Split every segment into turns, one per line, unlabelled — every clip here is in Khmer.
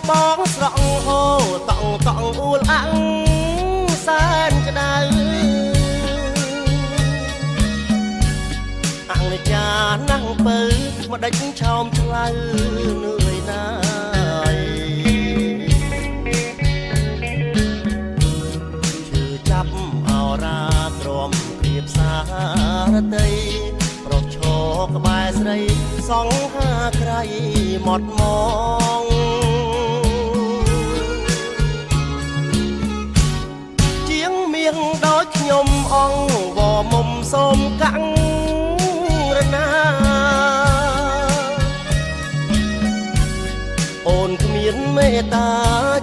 បងស្រក់ហូរតង់តង់អួលអាំងសែនក្តៅអង្ចាណាស់ពៅមកដេចឆោមឆ្លៅនឿយណាយឈឺចាប់អរាទ្រាំព្រៀបសារតីប្រុសឈរក្បែរស្រីសង្ហាក្រៃមកមកជាងមៀងដូចខ្ញុំអងវមុំសូមកាំងរណាអូនគ្មានមេត្តា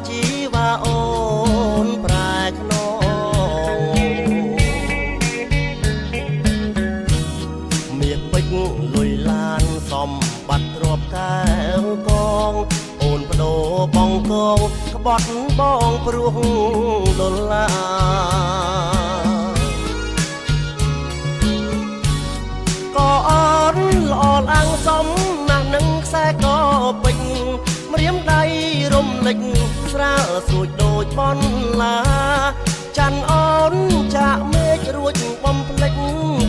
ជីវ៉ាអូនប្រែខ្នងមាសពេជ្រលុយឡានសំបត្តិទ្រព្យកែវកងអូនបដូរបងកងក្បត់បងព្រោះដុល្លារក៏អត់ល្អឡាំងសំណាស់នឹងខ្សែកពេជ្រម្រាមដៃរំលេចស្រាលស្រួចដូចបនឡាច័ន្ទអូនចាក់មេឃរួចបំភ្លេច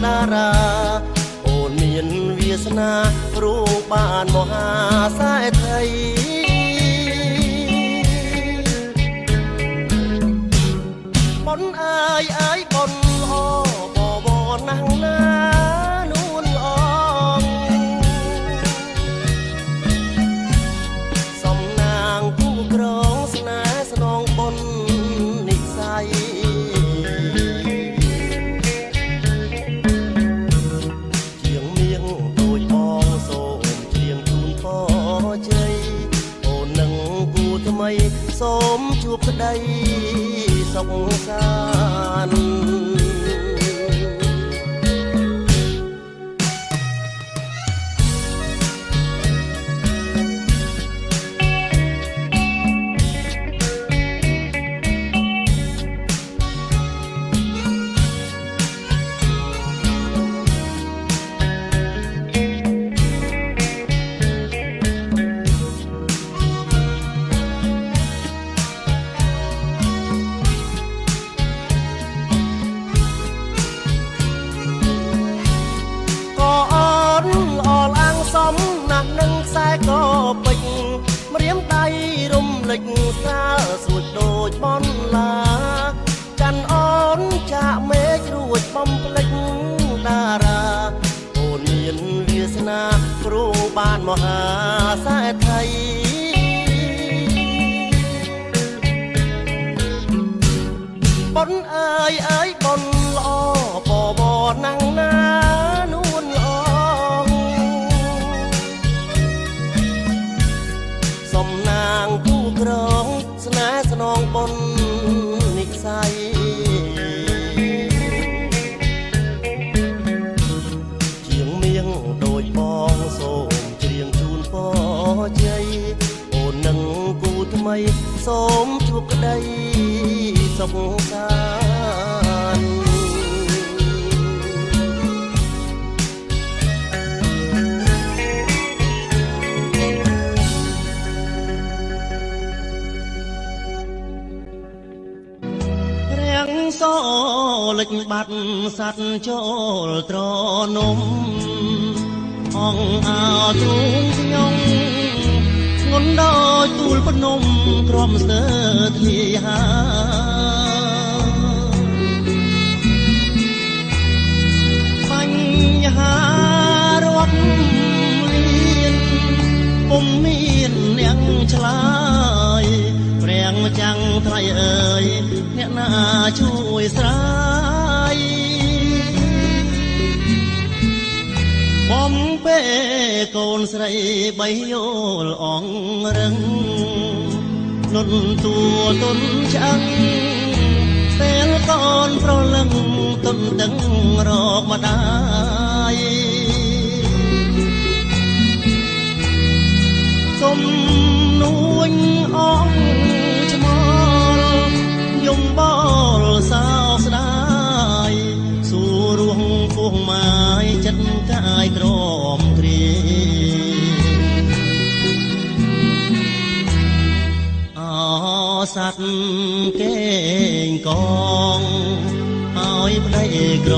តារាអូនមានវាសនាព្រោះបានមហាសេដ្ឋីបនអើយអើយបនល្អបបណាស់ណានួនល្អសំណាងគូក្រងស្នេហ៍ស្នងបននិស័យជាងមៀងដូចបងសូមជាងជូនពរជ័យអូននឹងគូថ្មីសូមជួបក្តីសុខសាន្តក៏ពេជ្រម្រាមដៃរំលេចស្រាលស្រួចដូចបនឡាច័ន្ទអូនចាក់មេឃរួចបំភ្លេចតារាអូនមានវាសនាព្រោះបានមហាសេដ្ឋីបនអើយអើយបនល្អបបណាស់ណានួនល្អសំណាងគូក្រងស្នេហ៍ស្នងបននិស័យជាងមៀងដូចបងសូមច្រៀងជូនពរជ័យអូននឹងគូថ្មីសូមជួបក្តីសុខសាន្តសលេចបាត់សัตว์ចូលត្រនំអងអោទ្រូងខ្ញុំងុនដោយទូលភ្នំទ្រាំស្ទើធាហាបញ្ហារាប់លានពុំមានអ្នកឆ្លើយព្រះម្ចាំងថ្លៃអើយអ្នកណាជួយស្រាយបំពេកូនស្រីបីយល់អងរឹងលុនតួទុនឆ្អឹងពេលកូនប្រលឹងទុនដឹងរកម្ដាយសុំនួញអងឆ្មល់យំបលសោកស្ដាយសួររួងពោះម៉ាយចិត្តកាយក្រមគ្រា សัตว์កេងកងឲ្យប្តីក្រ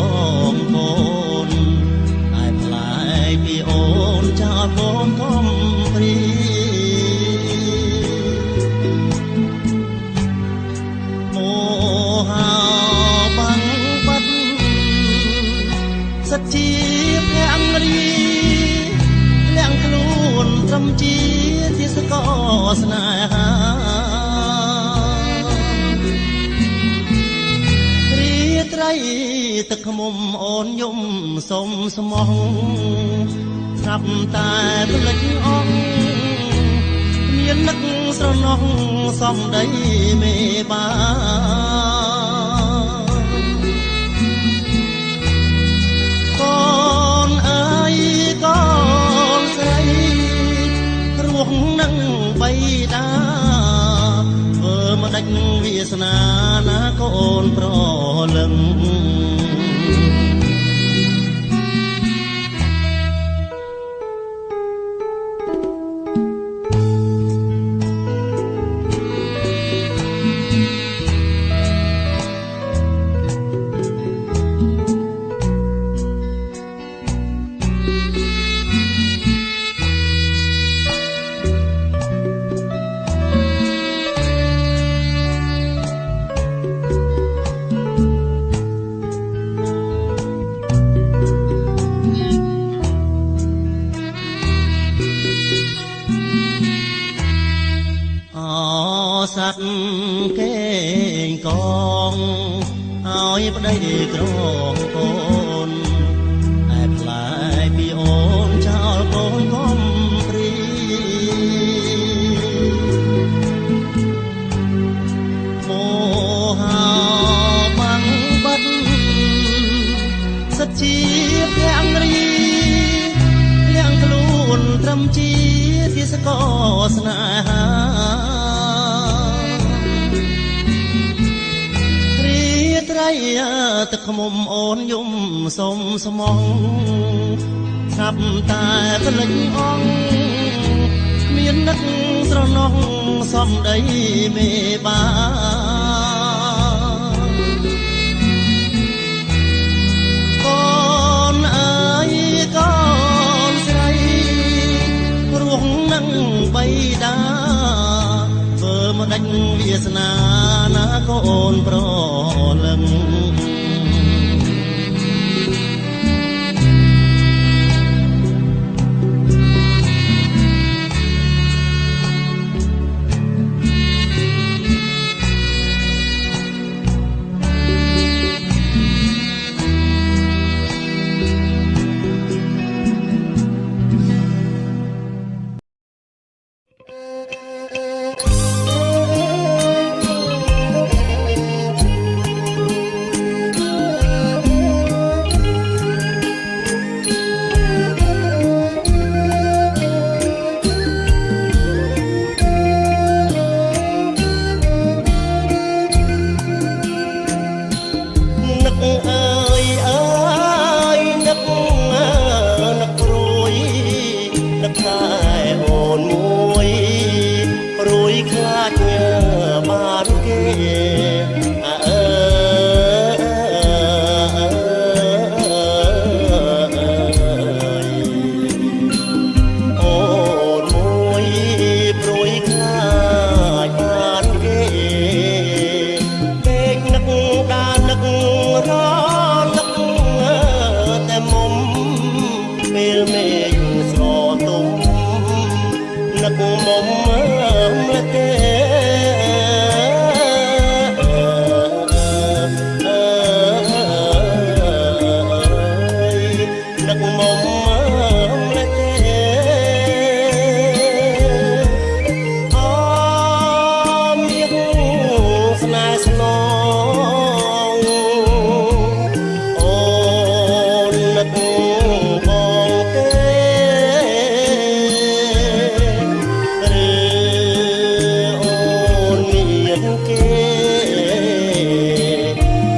ងកូនតែផ្លែកពីអូនចោលកូនកំព្រីមោហាបាំងបាត់សច្ជាភង្រីលាក់ខ្លួនត្រឹមជាទីសកលស្នេហាត្រីទឹកខ្មុំអូនយំសុំស្មោះស្រាប់តែភ្លេចអងមាននឹកស្រណោះសំដីមេបាកូនអើយកូនស្រីរស់នឹងបៃតាធ្វើមកដាច់វាសនាណាកូនប្រលឹងសัตว์កេងកងឲ្យប្តីក្រងកូនតែផ្លែពីអូនចោលកូនកំព្រីមោហាបាំងបាត់សច្ជាភង្រីលាក់ខ្លួនត្រឹមជាទីសកលស្នេហាត្រីទឹកខ្មុំអូនយំសុំស្មោះស្រាប់តែភ្លេចអងមាននឹកស្រណោះសំដីមេបាកូនអើយកូនស្រីរស់នឹងបៃតាធ្វើមកដាច់វាសនាណាកូនប្រលឹង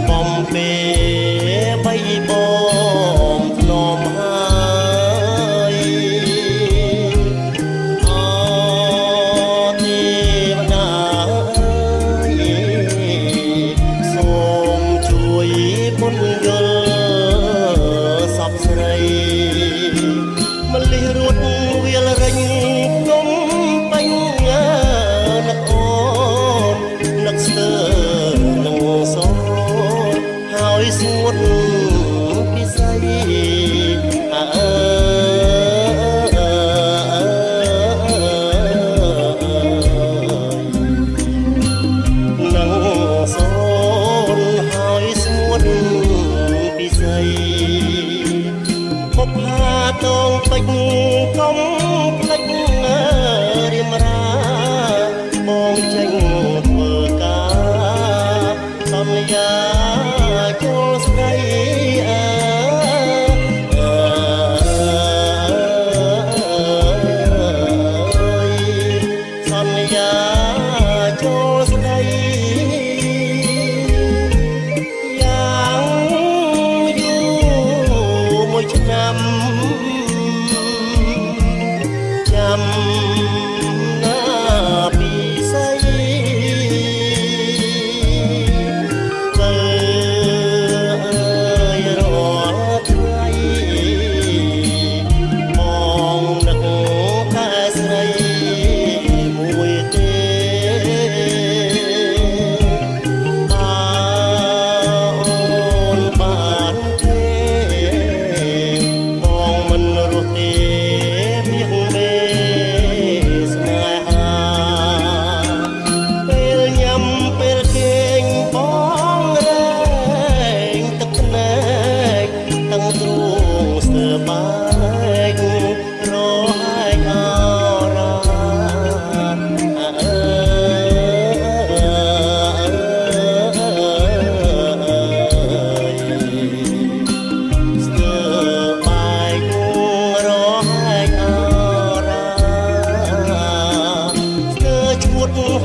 បំពេបីបងធ្នមហា ម្លិះរួតវាលរិញខ្ញុំបាញ់នឹកអូននឹកស្ទើរនឹងសោហើយស្ងួតពិសីតងពេញកុំភ្លេចរៀមរាបងចេញធ្វើការសន្យាចូលស្ដីសន្យាចូលស្ដីយ៉ាងយូរមួយឆ្នាំណាពីស្អីទៅរាល់ថ្ងៃបងនឹកតែស្រីមួយទេអូនបានទេបងមិនរស់ទេ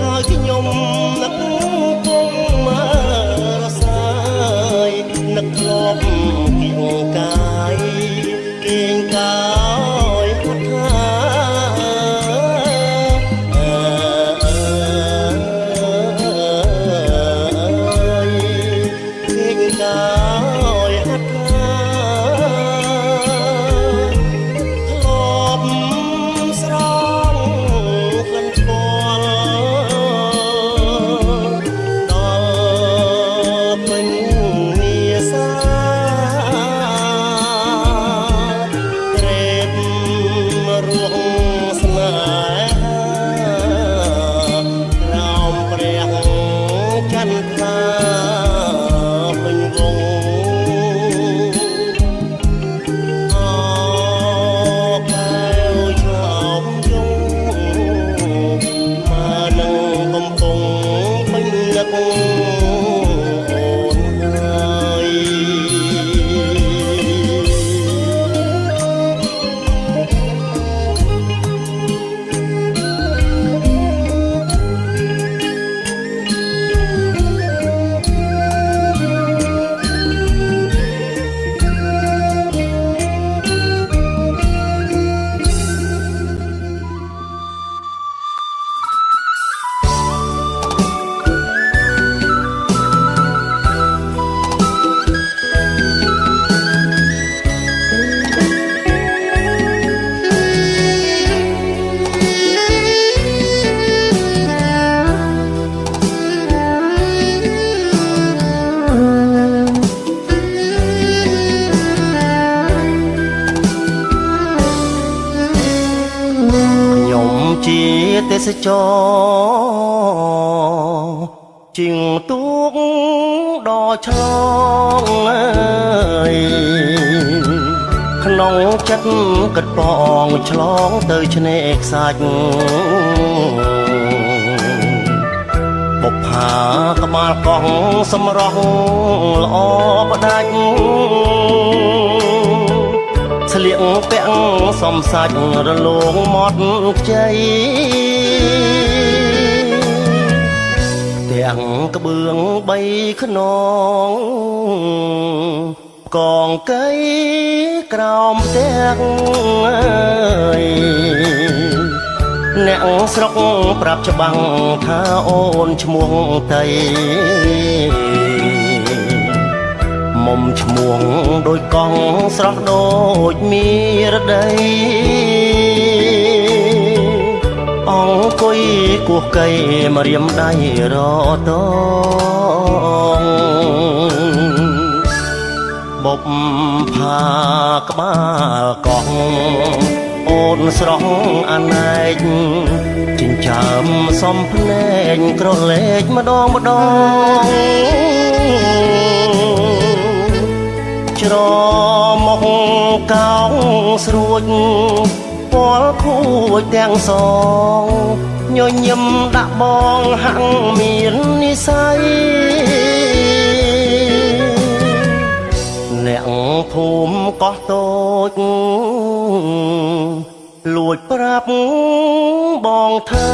ហើយខ្ញុំនឹកគង់មករសាយនឹកធ្លាប់គៀងកាយគៀងកាយគាត់ថាគៀងកាយហាត់ថាធ្លាប់ស្រង់ក្លិនស្គាល់ជាទេសចរជាងទូកដ៏ឆ្លងក្នុងចិត្តគិតបងឆ្លងទៅឆ្នេរខ្សាច់បុប្ផាក្បាលកោះសម្រស់ល្អផ្ដាច់ស្លៀកពាក់សំសាច់រលោងមាត់ខ្ចីទាំងក្បឿង3ខ្នងកងកៃក្រោមផ្ទះអ្នកស្រុកប្រាប់ច្បាំងថាអូនឈ្មោះតៃម មុំឈ្មោះដូចកង់ស្រស់ដូចមានរដីអង្គុយគោះកៃមករៀមដៃរតងបុបផាក្បាលកោះអូនស្រស់អណែកចិញ្ចើមសំភ្នែកក្រឡេកម្ដងច្រមកកោងស្រួចពលខួចទាំងសងញញឹមដាក់បងហាំងមាននិស័យអ្នកភូមិកោះតូចលួចប្រាប់បងថា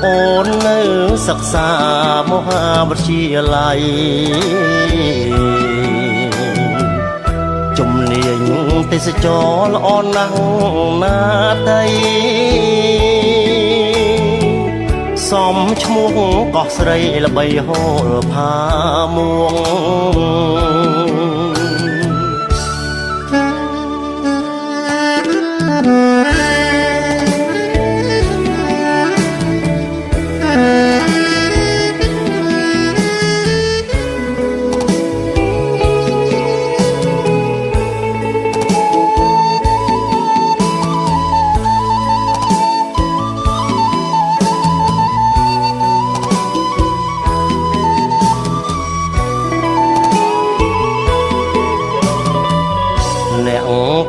អូននៅសិក្សាមហាវិទ្យាល័យជំនាញទេសចរល្អណាស់ណាតីសំឈ្មោះកោះស្រីល្បីហូរផាមួង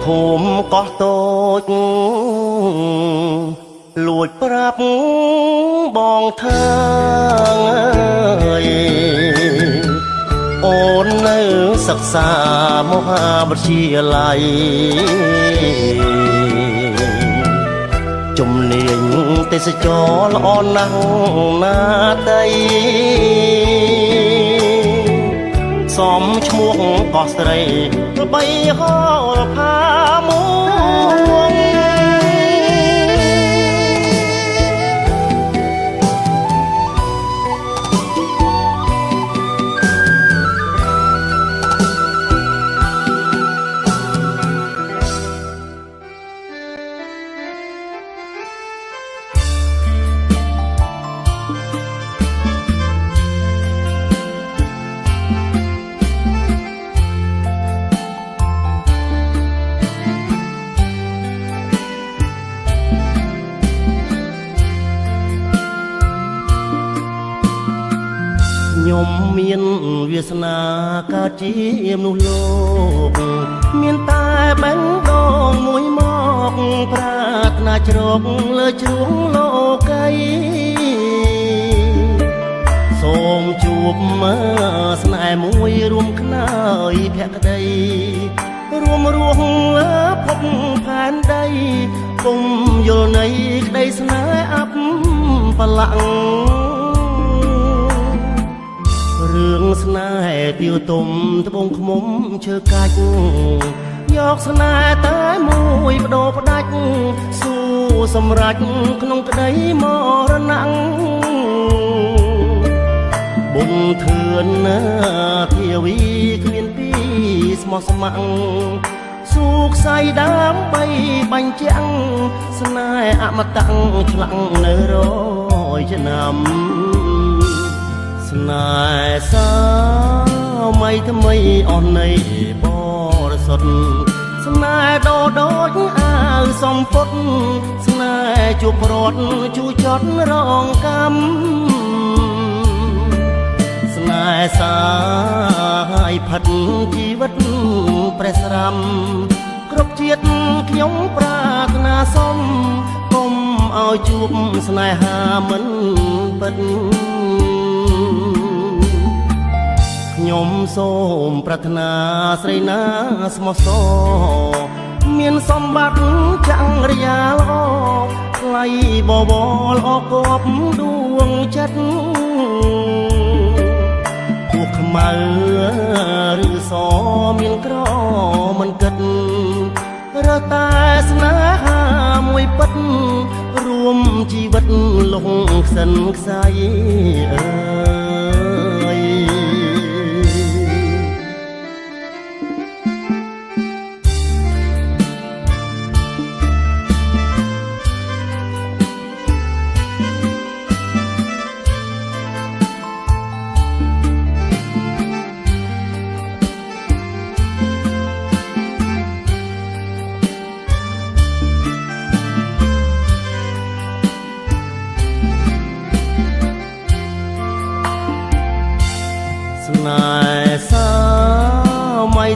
ភូមិកោះតូចលួចប្រាប់បងថាអូននៅសិក្សាមហាវិទ្យាល័យជំនាញទេសចរល្អណាស់ណាតីសំឈ្មោះកោះស្រីល្បីហោរផាមួងខ្ញុំមានវាសនាកើតជាមនុស្សលោកមានតែបេះដូងមួយមកប្រាថ្នាជ្រកលើជ្រុងលោកីសូមជួបមើស្នេហ៍មួយរួមខ្នើយភក្តីរួមរស់លើភពផែនដីគុំយល់នៃក្តីស្នេហ៍អបបលាក់រឿងស្នេហ៍ទាវទុំត្បូងឃ្មុំឈើកាច់យកស្នេហ៍តែមួយបដូរផ្ដាច់ស៊ូសម្រេចក្នុងក្តីមរណៈបុណ្យធឿនណាធាវីគ្មានពីស្មោះស្ម័គ្រស៊ូខ្សែដើម្បីបញ្ជាក់ស្នេហ៍អមតៈឆ្លាំងនៅរយឆ្នាំស្នេហ៍សាមៃថ្មីអស់នៃបរិសុទ្ធស្នេហ៍ដូចអាវសំពត់ស្នេហ៍ជួបប្រត់ជួចត់រងកម្មស្នេហ៍សាយផិតជីវិតព្រះស្រាំគ្រប់ជាតិខ្ញុំប្រាថ្នាសុំគុំឲ្យជួបស្នេហាមិនពិតខ្ញុំសូមប្រាថ្នាស្រីណាស្មោះសរមានសម្បត្តិចាំងរយ៉ាល្អថ្លៃបបរល្អគប់ដួងចិត្តពួកខ្មៅឬសមានក្រមិនគិតរើសតែស្នេហាមួយពិតរួមជីវិតលងខ្សិនខ្សៃអើយ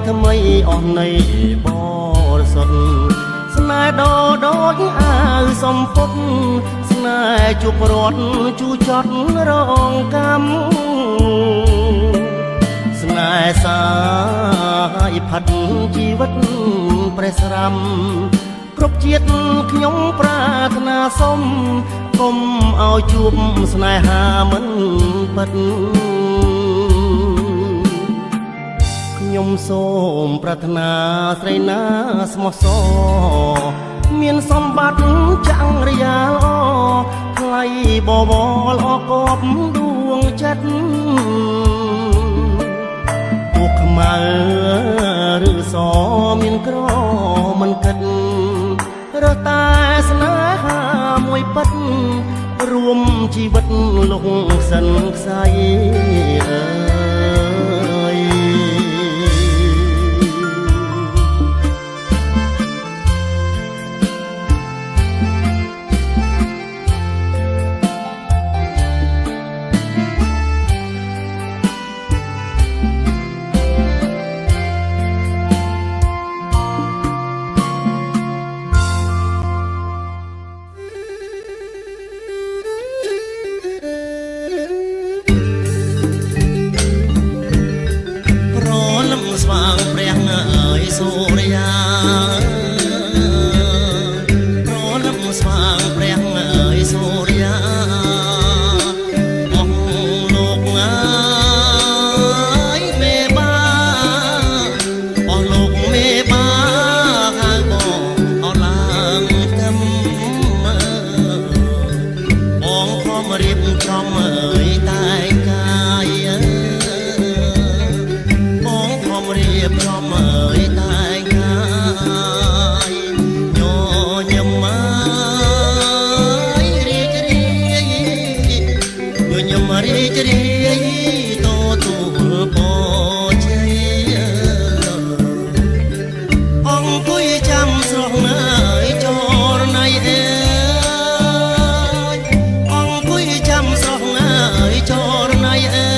ថ្មីអស់នៃបរិសុទ្ធស្នេហ៍ដូចអាវសំពត់ស្នេហ៍ជួបរត់ជូចត់រងកម្មស្នេហ៍សាយផាត់ជីវិតប្រេះស្រាំគ្រប់ជាតិខ្ញុំប្រាថ្នាសុំកុំឲ្យជួបស្នេហាមិនពិតខ្ញុំសូមប្រាថ្នាស្រីណាស្មោះសរមានសម្បត្តិចាំងរាល្អថ្លៃបវរអកបដួងចិត្តពួកខ្មៅឬសមានក្រមិនគិតរកតែស្នេហាមួយពិតរួមជីវិតលោកសិនខ្សៃអើយស្វាងព្រះអើយសូរិយាប្រលឹមស្វាងព្រះអើយសូរិយាអស់លោកអើយមេបាអស់លោកមេបាហើយបងអស់ឡើងកំបងខំរៀបចំអើយតែកាយរៀបចំអើយតែកាយញញឹមអើយរីករាយញញឹមរីករាយទទួលពរជ័យអង្គុយចាំស្រស់អើយចរណៃអើយអង្គុយចាំស្រស់អើយចរណៃអើយ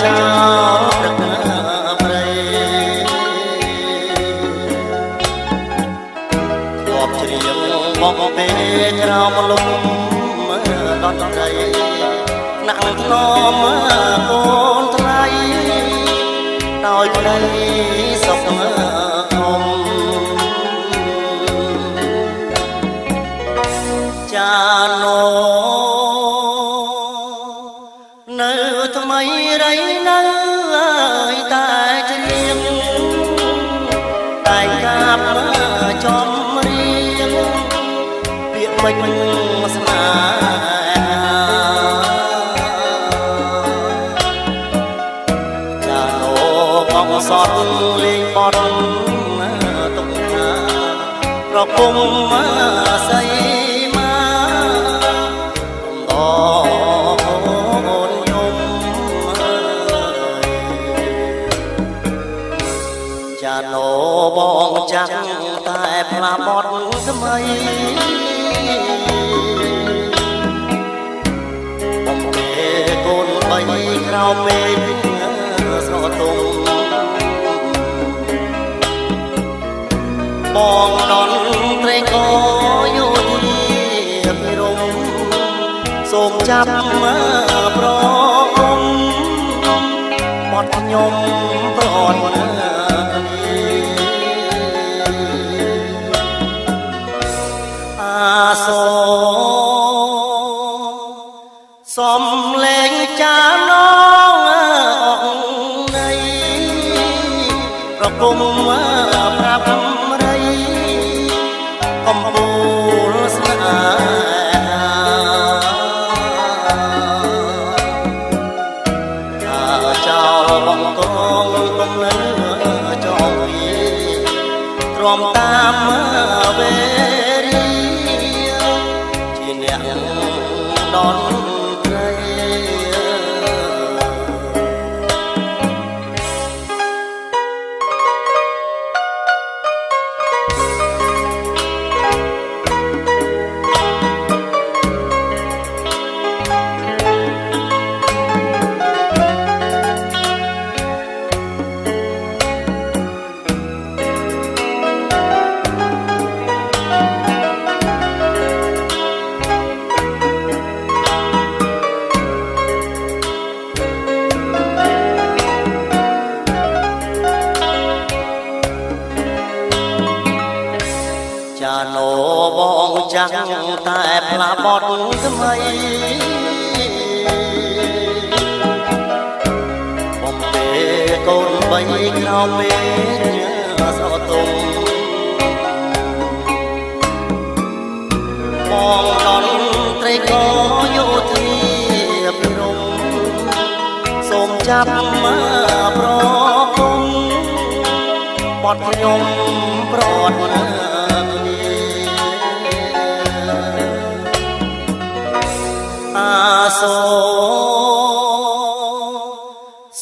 ចោលព្រឹកព្រៃធ្លាប់ច្រៀងមកពេលក្រោមលំដនត្រីណាក់ធ្នមកូនថ្លៃដោយក្តីសុខធំចាណូនៅថ្មីរៃនៅតែច្រៀងតែកាប់ចំរៀងពាក្យពេចន៍ស្នេហាចាណូបងសតលេងបត់ទុកថាប្រពុំស័យបងចាក់តែផ្លាបត់ថ្មីបងពេលកូនបីក្រោមមេឃស្រទុំបងដនត្រីកយោធាពិរមសូមចាប់ប្រគុំបត់ខ្ញុំប្រត់សូសំលេងចាណងអងនៃប្រគុំប្រាប់រៃកំពូលស្នេហាចោលបងកងកុំលើចងពីទ្រាំតាមវេដនត្រីចាណូបងចាក់តែផ្លាបត់ថ្មីបំពេលកូនបីក្រោមមេឃស្រទុំបងដនត្រីកយោធាពិរមសូមចាប់ប្រគុំបត់ខ្ញុំប្រត់សូ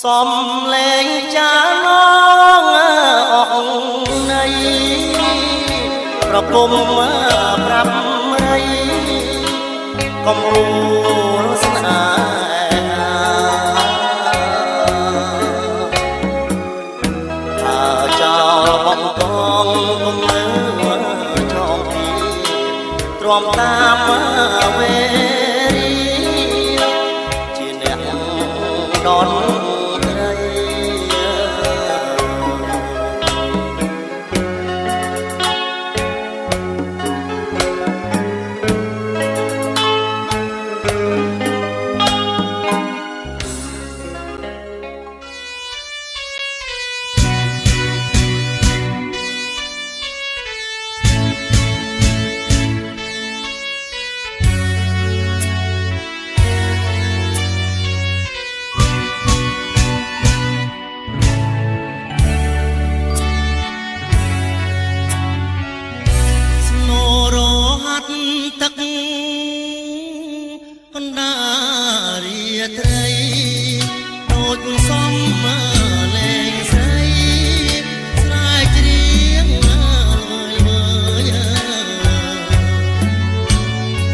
សំលេងចាណងអងនៃប្រគុំប្រាប់រៃកំពូលស្នេហាចោលបងកងគុំលើចងពីទ្រាំតាមវេដនត្រីទឹកកណ្ដារាត្រីដូចសំលេងស្រីស្រាយច្រៀងមើល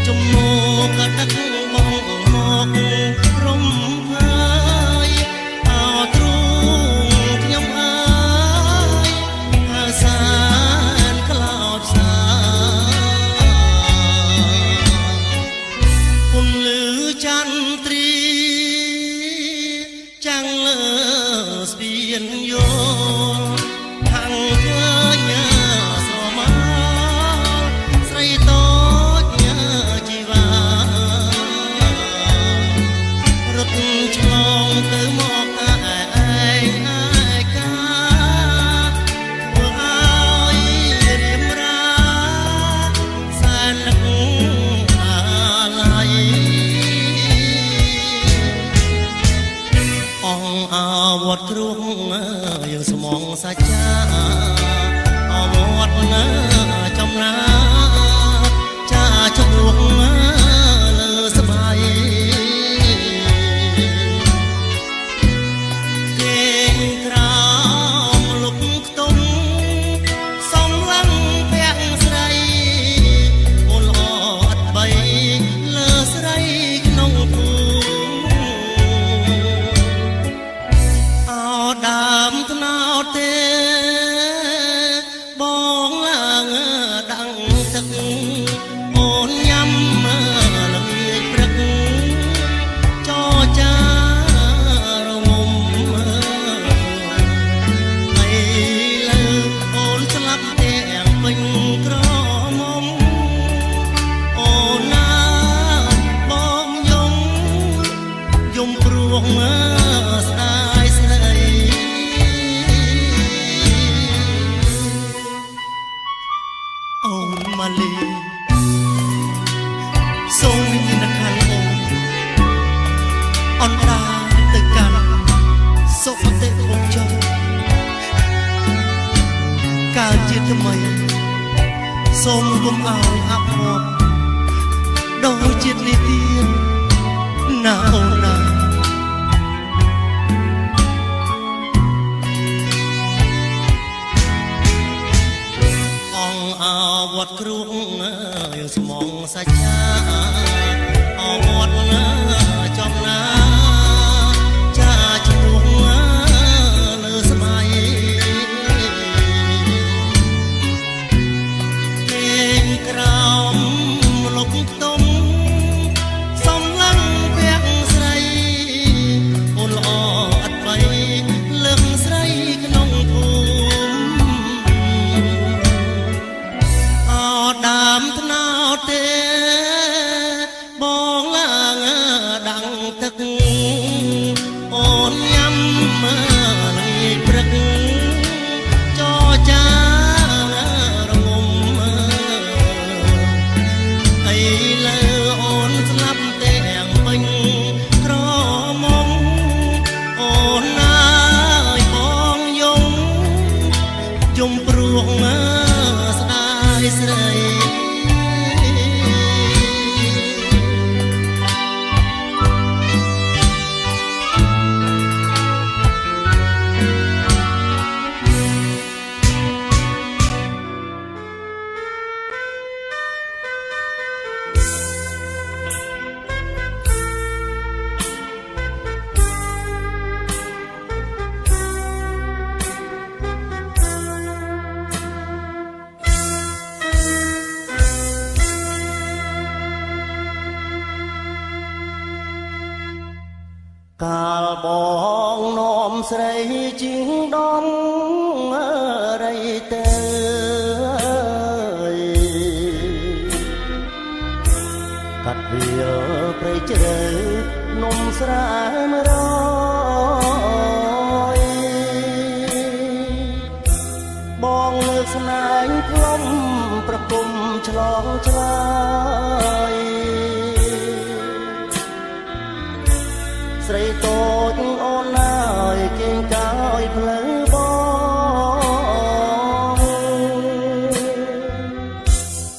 ជំនួកដឹកបងមករំភើយ ចន្ទ្រីចាំងលើស្ពានយល់ខាងឃើញស្រមោលស្រីតូចជីវ៉ារត់ឆ្លងទៅមកឯកាធ្វើឲ្យរៀមរាសែននឹកអាឡ័យអងអាវត្តគ្រួងយើងស្មងសាច់ចាអវត្តណាចំណាចាជំនួងលើស្បៃគេក្រោមលុកខ្ទុំសំឡាំងពាក់ស្រីអូនល្អអត់បីលើស្រីក្នុងភូមិដើមត្នោតទេបងឡើងដាំងទឹកអូនញ៉ាំល្ងាចព្រឹកចរចារងំហើយលើអូនស្លាប់ទាំងពេញក្រមុំអូនណាបងយំព្រោះស្ដាយស្រីអូនម៉ាលីសូមវិញ្ញាណក្ខន្ធអូនដាទៅកាន់សុគតិភពចុះកើតជាថ្មីសូមកុំឲ្យអាប់អបដូចជាតិនេះទៀតណាអូនណាវត្តគ្រួងយើងស្មងសាច់ចាអវត្តណាចំណាចាជំនួងលើស្បៃគេក្រោមលុកខ្ទុំសំឡាំងពាក់ស្រីអូនល្អអត់បីលើកស្រីក្នុងភូមិដើមត្នោតទេបងឡើងដាំងទឹកអូនញ៉ាំល្ងាចព្រឹកចរចារងំហើយលើអូនស្លាប់ទាំងពេញក្រមុំអូនណាយបងយំព្រោះស្ដាយស្រីកាលបងនាំស្រីជាងដងរៃទៅកាត់វាលព្រៃជ្រៅនំស្រាមរយបងលើកស្នែងផ្លុំប្រគុំឆ្លងឆ្លើយស្រីតូចអូនណាយគេងកាយផ្លូវបង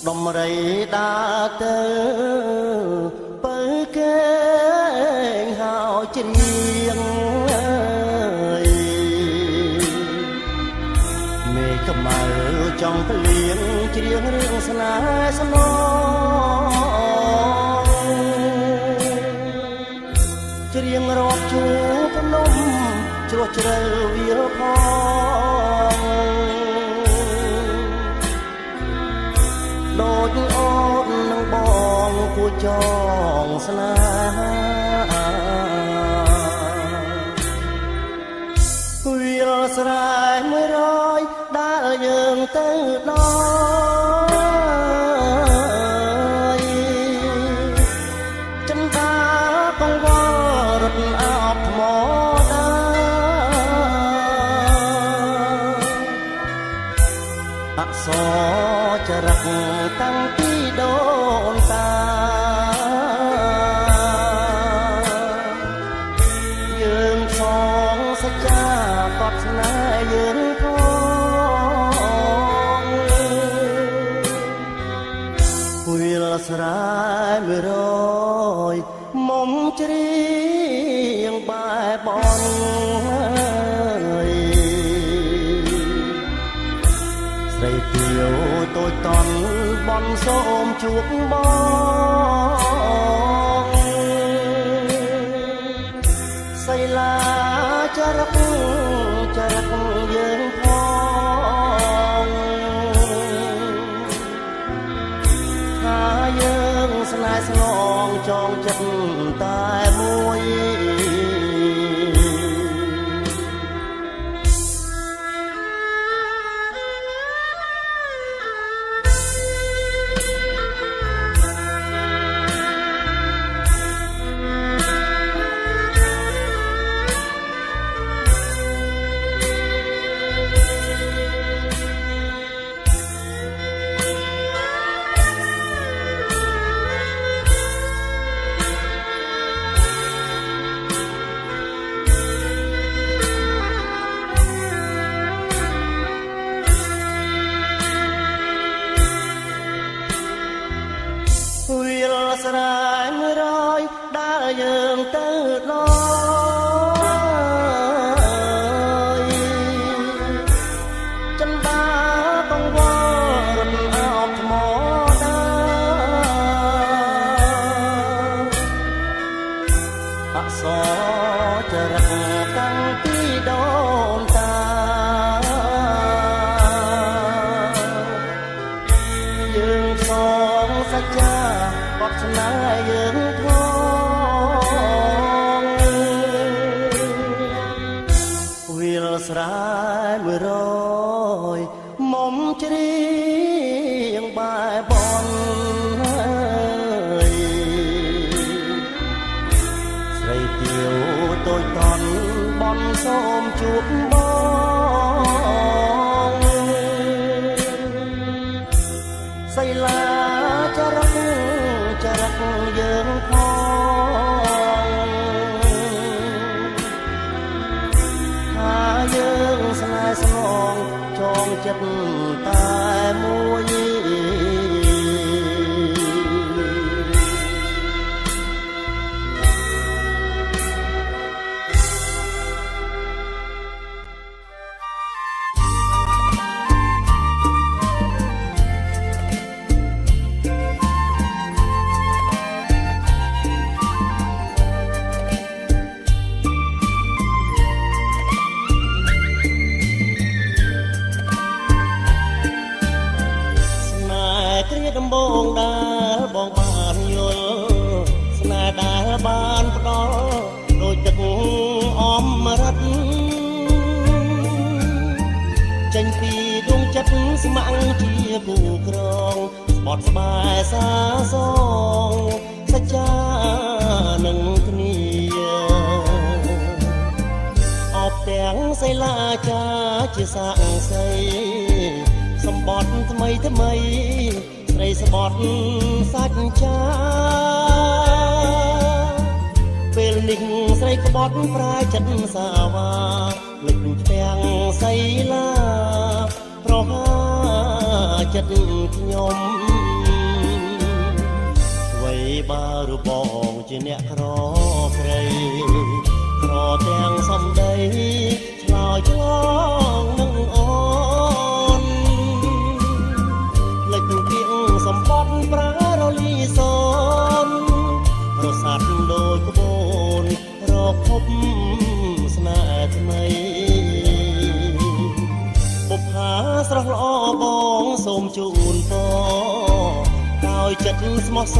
ដំរីដើរទៅបើគេងហៅជ្រៀងមេឃខ្មៅចង់ភ្លៀងជ្រៀងរឿងស្នេហ៍ស្នងច្រៀងរកជួភ្នំជ្រោះជ្រៅវាលផងដូចអូននឹងបងគ ចងស្នេហាវាលស្រែ100ដែលយើងទៅដល់ចិនតាកង្វល់រត់អបថ្មដាអក្សរចរិតតាំងពីដូនតាយើងសងសច្ចាកត់ស្នេហ៍យើងផងវាលស្រែ100មុំច្រៀងបែបបនស្រីទាវតូចតន់បនសូមជួបបងសៃឡាចរិតយើងផងថាយើងស្នេហ៍ស្នងចងចិត្តតែមួយវាលស្រែ100ដែលយើងទៅដល់ចិនតាកង្វល់រត់អបថ្មដាអក្សរចរិតតាំងពីដូនតាយើងសងសច្ចាកត់ស្នេហ៍យើងផងវាលស្រែ100មុំច្រៀងបែបបនស្រីទាវតូចតន់បនសូមជួបបងសៃឡាចរិតយើងផងថាយើងស្នេហ៍ស្នងចងចិត្តតែមួយ ដំបងដែលបងបានយល់ស្នេហ៍ដែលបានផ្ដល់ដូចទឹកអមរិតចេញពីដួងចិត្តស្ម័គ្រជាគូក្រងស្បត់ស្បែសាសងសច្ចានឹងគ្នាអបទាំងសីលាចាជាសាក់សីសម្បត្តិថ្មីស្រីស្បត់សាច់ចាពេលនេះស្រីក្បត់ប្រែចិត្តសាវាលិចទាំងសីលាប្រហាចិត្តខ្ញុំអ្វីបើរបងជាអ្នកក្រព្រៃក្រទាំងសំដីឆ្លើយឆ្លងនឹងអូនលិចទៀងសម្បត្តិប្រារលីសនរសាត់ដូចក្បូនរកភពស្នេហ៍ថ្មីបុប្ផាស្រស់ល្អបងសូមជូនពរដោយចិត្ត ចិត្តស្មោះស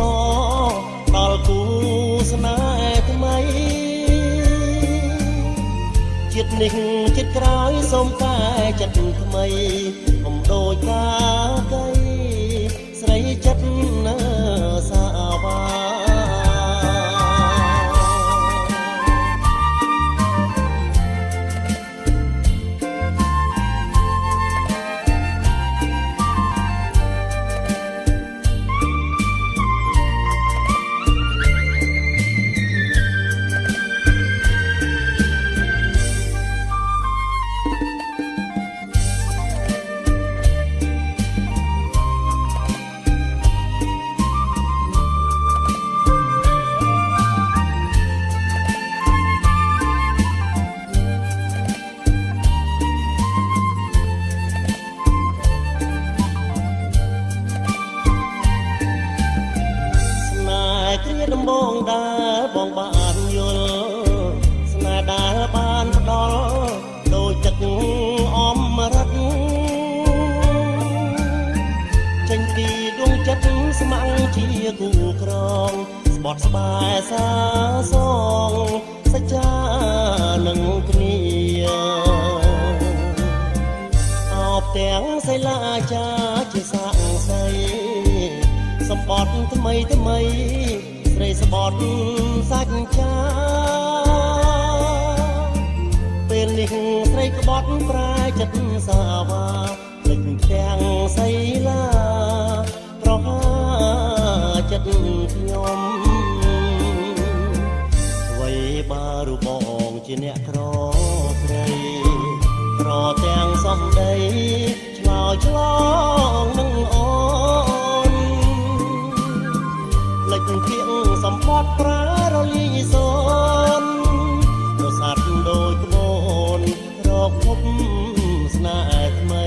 រដល់គូស្នេហ៍ថ្មីជាតិនេះជាតិក្រោយសូមតែចិត្តថ្មីកុំដូចកាកៃស្រីចិត្តនៅសាវាដំបងដែលបងបានយល់ស្នេហ៍ដែលបានផ្ដល់ដូចទឹកអមរិតចេញពីដួងចិត្តស្ម័គ្រជាគូក្រងស្បត់ស្បែសាសងសច្ចានឹងគ្នាអបទាំងសីលាចាជាសាក់សីសម្បត្តិថ្មីថ្មីស្រីស្បត់សាច់ចាពេលនេះស្រីក្បត់ប្រែចិត្តសាវាលេចទាំងសីលាប្រហាចិត្តខ្ញុំអ្វីបើរូបបងជាអ្នកក្រព្រៃក្រទាំងសំដីឆ្លោយឆ្លងនឹងអូនលេចគៀងសម្បត្តិប្រារលីសូនរសាត់ដូចក្បូនរកភពស្នេហ៍ថ្មី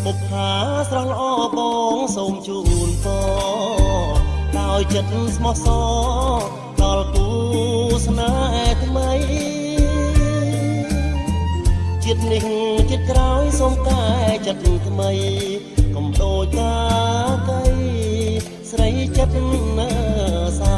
បុប្ផាស្រស់ល្អបងសូមជូនពរដោយចិត្តស្មោះសរដល់គូស្នេហ៍ថ្មីជាតិនេះជាតិក្រោយសូមកែចិត្តថ្មីកុំដូចកាកៃស្រីចិត្តនៅសា